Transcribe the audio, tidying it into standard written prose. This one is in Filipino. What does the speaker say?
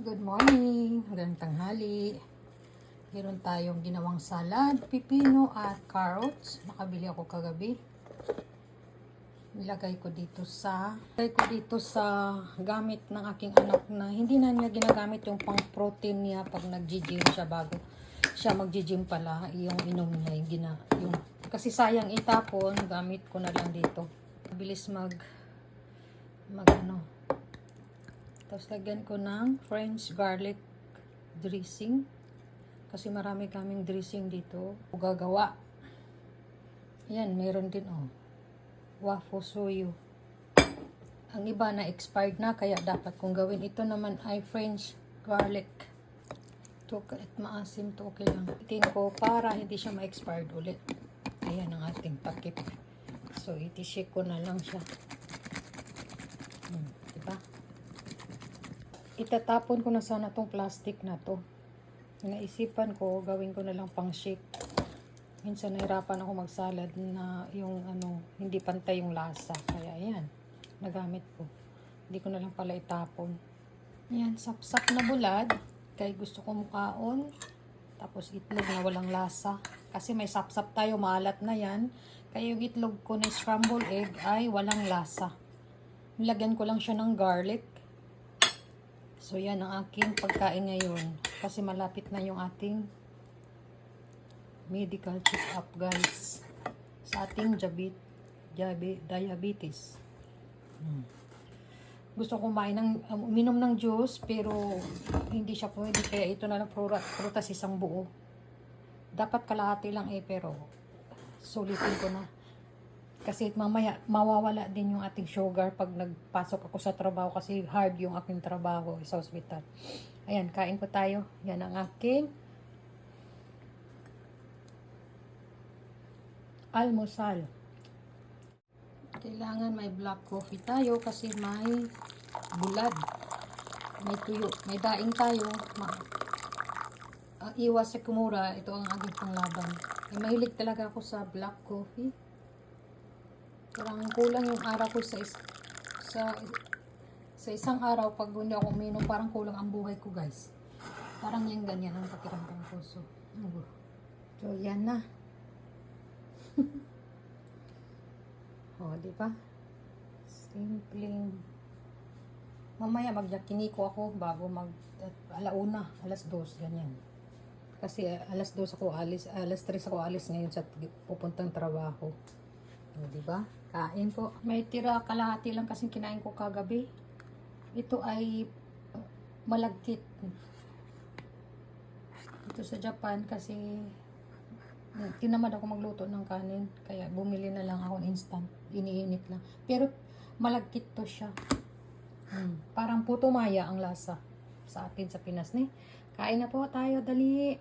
Good morning, magandang tanghali. Meron tayong ginawang salad, pipino at carrots. Nakabili ako kagabi. Nilagay ko dito sa gamit ng aking anak na hindi na niya ginagamit yung pang protein niya pag nag-gym siya bago siya mag-gym pala, yung inom niya kasi sayang itapon, gamit ko na lang dito. Mabilis tapos lagyan ko ng French garlic dressing. Kasi marami kaming dressing dito. Gagawa. Ayan, meron din waffle soyo. Ang iba na expired na, kaya dapat kong gawin. Ito naman ay French garlic. Ito, kahit maasim to, okay lang. Itin ko para hindi siya ma-expired ulit. Ayan ang ating takip. So, iti-shake ko na lang siya. Diba? Itatapon ko na sana tong plastic na to. Naisipan ko, gawin ko na lang pang shake. Minsan nahirapan ako magsalad na yung hindi pantay yung lasa. Kaya ayan, nagamit ko. Hindi ko na lang pala itapon. Ayan, sapsap na bulad. Kaya gusto ko mukaon. Tapos itlog na walang lasa. Kasi may sapsap tayo, maalat na yan. Kaya yung itlog ko na scramble egg ay walang lasa. Nilagyan ko lang siya ng garlic. So, yan ang aking pagkain ngayon. Kasi malapit na yung ating medical check-up, guys. Sa ating diabetes. Gusto ko uminom ng juice, pero hindi siya pwede. Kaya ito na lang prutas isang buo. Dapat kalahati lang pero sulitin ko na. Kasi mamaya mawawala din yung ating sugar pag nagpasok ako sa trabaho kasi hard yung aking trabaho sa hospital. Ayan, kain po tayo. Yan ang aking almusal. Kailangan may black coffee tayo kasi may bulad. May tuyo. May daing tayo. Iwas sa kumura. Ito ang aking panglaban. Mahilig talaga ako sa black coffee. Parang kulang yung araw ko sa isang araw pag hindi ako uminom, parang kulang ang buhay ko, guys. Parang yung ganyan ang pakiramdam ko. So yan na. Di ba? Simpleng. Mamaya magyakiniko ako bago alauna, alas 2, ganyan. Kasi alas 2 ako alis, alas 3 ako alis ngayon sa pupuntang trabaho. Diba? Kain po. May tira kalahati lang kasi kinain ko kagabi. Ito ay malagkit. Ito sa Japan kasi tinamad ako magluto ng kanin. Kaya bumili na lang ako instant. Iniinit lang. Pero malagkit to siya. Parang puto maya ang lasa sa atin sa Pinas. Kain na po tayo, dali.